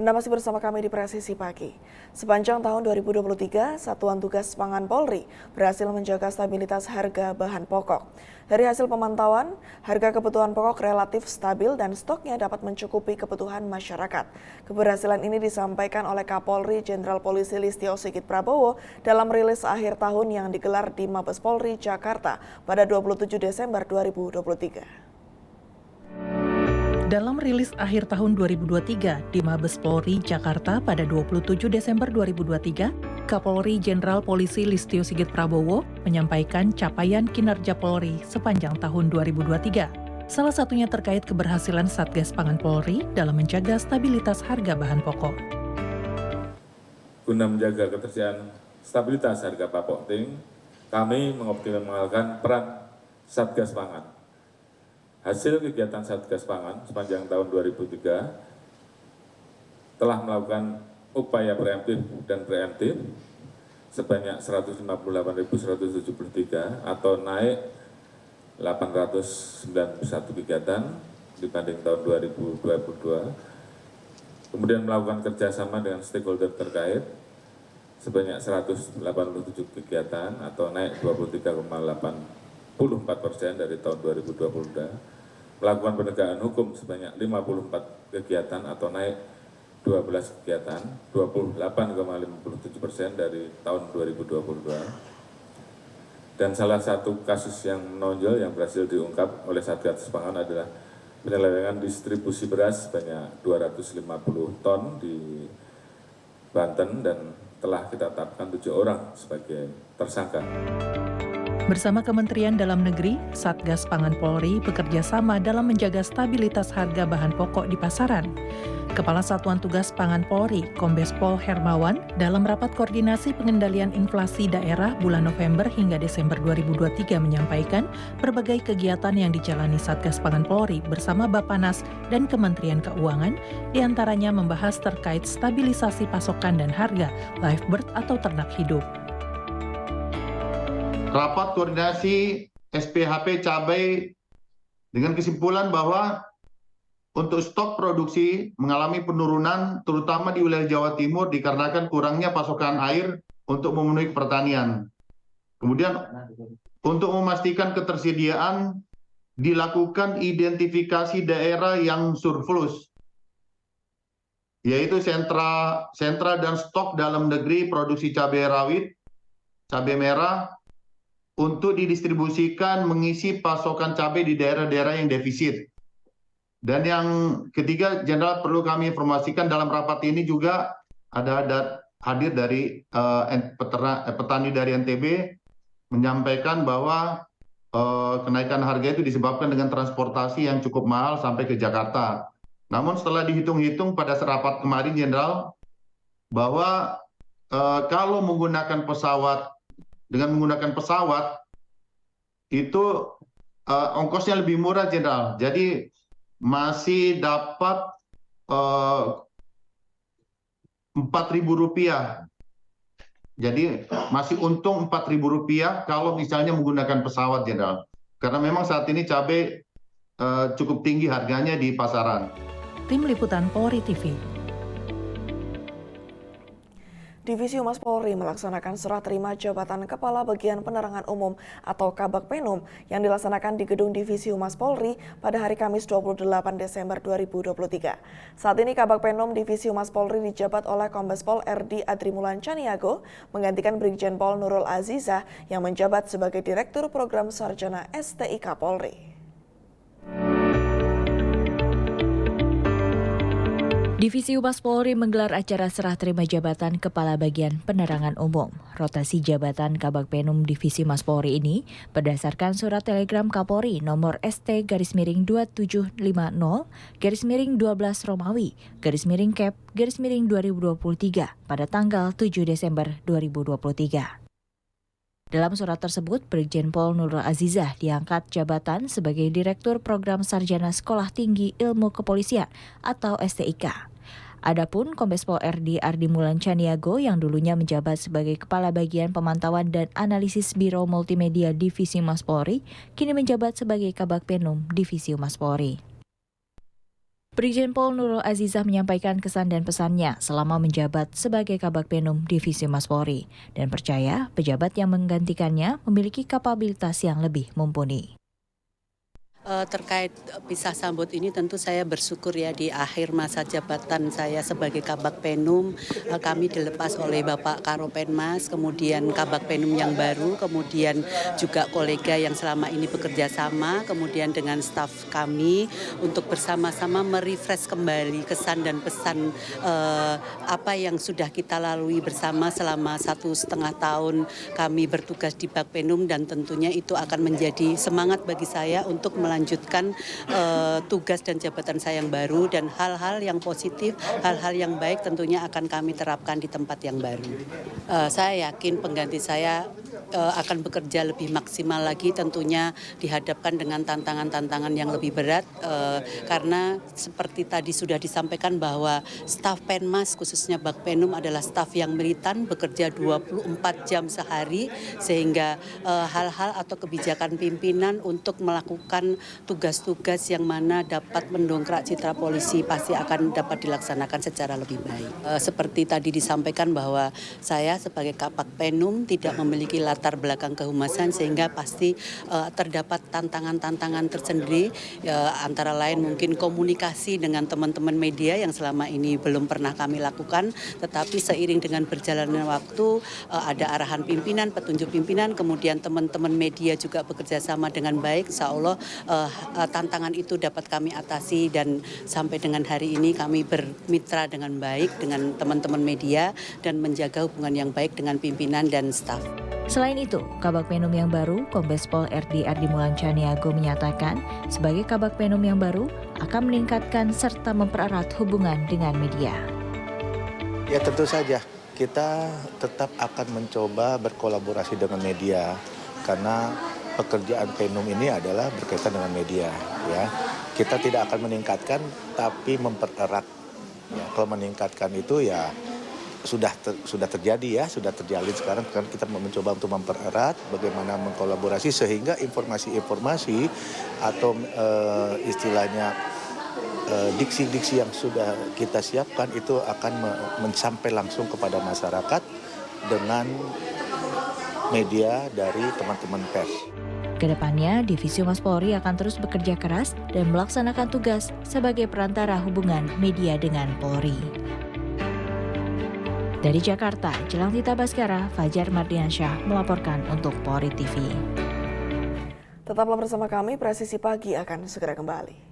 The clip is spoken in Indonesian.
Anda masih bersama kami di Presisi Pagi. Sepanjang tahun 2023, Satuan Tugas Pangan Polri berhasil menjaga stabilitas harga bahan pokok. Dari hasil pemantauan, harga kebutuhan pokok relatif stabil dan stoknya dapat mencukupi kebutuhan masyarakat. Keberhasilan ini disampaikan oleh Kapolri Jenderal Polisi Listio Sigit Prabowo dalam rilis akhir tahun yang digelar di Mabes Polri, Jakarta pada 27 Desember 2023. Dalam rilis akhir tahun 2023 di Mabes Polri, Jakarta pada 27 Desember 2023, Kapolri Jenderal Polisi Listio Sigit Prabowo menyampaikan capaian kinerja Polri sepanjang tahun 2023. Salah satunya terkait keberhasilan Satgas Pangan Polri dalam menjaga stabilitas harga bahan pokok. Guna menjaga ketersediaan stabilitas harga pokok penting, kami mengoptimalkan peran Satgas Pangan. Hasil kegiatan Satgas Pangan sepanjang tahun 2003 telah melakukan upaya preemptif dan preemptif sebanyak 158.173 atau naik 891 kegiatan dibanding tahun 2022. Kemudian melakukan kerjasama dengan stakeholder terkait sebanyak 187 kegiatan atau naik 23,84% dari tahun 2022. Melakukan penegakan hukum sebanyak 54 kegiatan atau naik 12 kegiatan, 28,57% dari tahun 2022. Dan salah satu kasus yang menonjol yang berhasil diungkap oleh Satgas Pangan adalah penyelewengan distribusi beras sebanyak 250 ton di Banten dan telah kita tetapkan 7 orang sebagai tersangka. Bersama Kementerian Dalam Negeri, Satgas Pangan Polri bekerja sama dalam menjaga stabilitas harga bahan pokok di pasaran. Kepala Satuan Tugas Pangan Polri, Kombes Pol Hermawan, dalam rapat koordinasi pengendalian inflasi daerah bulan November hingga Desember 2023 menyampaikan berbagai kegiatan yang dijalani Satgas Pangan Polri bersama Bappenas dan Kementerian Keuangan, diantaranya membahas terkait stabilisasi pasokan dan harga live bird atau ternak hidup. Rapat koordinasi SPHP cabai dengan kesimpulan bahwa untuk stok produksi mengalami penurunan terutama di wilayah Jawa Timur dikarenakan kurangnya pasokan air untuk memenuhi pertanian. Kemudian untuk memastikan ketersediaan dilakukan identifikasi daerah yang surplus, yaitu sentra dan stok dalam negeri produksi cabai rawit, cabai merah, untuk didistribusikan mengisi pasokan cabai di daerah-daerah yang defisit. Dan yang ketiga, Jenderal, perlu kami informasikan dalam rapat ini juga ada hadir dari petani dari NTB menyampaikan bahwa kenaikan harga itu disebabkan dengan transportasi yang cukup mahal sampai ke Jakarta. Namun setelah dihitung-hitung pada rapat kemarin, Jenderal, bahwa kalau menggunakan pesawat itu ongkosnya lebih murah, Jenderal. Jadi masih dapat Rp4.000. Jadi masih untung Rp4.000 kalau misalnya menggunakan pesawat, Jenderal. Karena memang saat ini cabai cukup tinggi harganya di pasaran. Tim Liputan Polri TV. Divisi Humas Polri melaksanakan serah terima jabatan Kepala Bagian Penerangan Umum atau Kabag Penum yang dilaksanakan di Gedung Divisi Humas Polri pada hari Kamis 28 Desember 2023. Saat ini Kabag Penum Divisi Humas Polri dijabat oleh Kombes Pol RD Adrimulan Caniago menggantikan Brigjen Pol Nurul Azizah yang menjabat sebagai Direktur Program Sarjana STIK Polri. Divisi Humas Polri menggelar acara serah terima jabatan Kepala Bagian Penerangan Umum. Rotasi jabatan Kabag Penum Divisi Humas Polri ini berdasarkan surat telegram Kapolri nomor ST-2750-12 Romawi _Kep _2023 pada tanggal 7 Desember 2023. Dalam surat tersebut, Brigjen Pol Nurul Azizah diangkat jabatan sebagai Direktur Program Sarjana Sekolah Tinggi Ilmu Kepolisian atau STIK. Adapun Kombes Pol RD Ardimulan Caniago yang dulunya menjabat sebagai Kepala Bagian Pemantauan dan Analisis Biro Multimedia Divisi Humas Polri, kini menjabat sebagai Kabag Penum Divisi Humas Polri. Brigjen Pol Nurul Azizah menyampaikan kesan dan pesannya selama menjabat sebagai Kabag Penum Divisi Humas Polri dan percaya pejabat yang menggantikannya memiliki kapabilitas yang lebih mumpuni. Terkait pisah sambut ini tentu saya bersyukur ya di akhir masa jabatan saya sebagai Kabag Penum kami dilepas oleh Bapak Karopenmas, kemudian Kabag Penum yang baru, kemudian juga kolega yang selama ini bekerja sama, kemudian dengan staf kami untuk bersama-sama merefresh kembali kesan dan pesan apa yang sudah kita lalui bersama selama 1,5 tahun kami bertugas di Bag Penum, dan tentunya itu akan menjadi semangat bagi saya untuk melanjutkan tugas dan jabatan saya yang baru, dan hal-hal yang positif, hal-hal yang baik tentunya akan kami terapkan di tempat yang baru. Saya yakin pengganti saya akan bekerja lebih maksimal lagi, tentunya dihadapkan dengan tantangan-tantangan yang lebih berat karena seperti tadi sudah disampaikan bahwa staf Penmas khususnya Bag Penum adalah staf yang militan, bekerja 24 jam sehari, sehingga hal-hal atau kebijakan pimpinan untuk melakukan tugas-tugas yang mana dapat mendongkrak citra polisi pasti akan dapat dilaksanakan secara lebih baik. Seperti tadi disampaikan bahwa saya sebagai Kabag Penum tidak memiliki latar belakang kehumasan, sehingga pasti terdapat tantangan-tantangan tersendiri, antara lain mungkin komunikasi dengan teman-teman media yang selama ini belum pernah kami lakukan, tetapi seiring dengan berjalannya waktu ada arahan pimpinan, petunjuk pimpinan, kemudian teman-teman media juga bekerja sama dengan baik, insya Allah tantangan itu dapat kami atasi, dan sampai dengan hari ini kami bermitra dengan baik dengan teman-teman media dan menjaga hubungan yang baik dengan pimpinan dan staf. Selain itu, Kabag Penum yang baru, Kombes Pol RD Ardi Mulan Caniago menyatakan, sebagai Kabag Penum yang baru akan meningkatkan serta mempererat hubungan dengan media. Ya tentu saja, kita tetap akan mencoba berkolaborasi dengan media, karena pekerjaan Penum ini adalah berkaitan dengan media. Ya, kita tidak akan meningkatkan, tapi mempererat. Ya, kalau meningkatkan itu ya sudah terjadi ya, sudah terjalin. Sekarang kan kita mencoba untuk mempererat, bagaimana mengkolaborasi sehingga informasi-informasi atau istilahnya diksi-diksi yang sudah kita siapkan itu akan sampai langsung kepada masyarakat dengan media dari teman-teman pers. Kedepannya, Divisi Humas Polri akan terus bekerja keras dan melaksanakan tugas sebagai perantara hubungan media dengan Polri. Dari Jakarta, Jelang Tita Baskara, Fajar Mardiansyah melaporkan untuk Polri TV. Tetaplah bersama kami, Presisi Pagi akan segera kembali.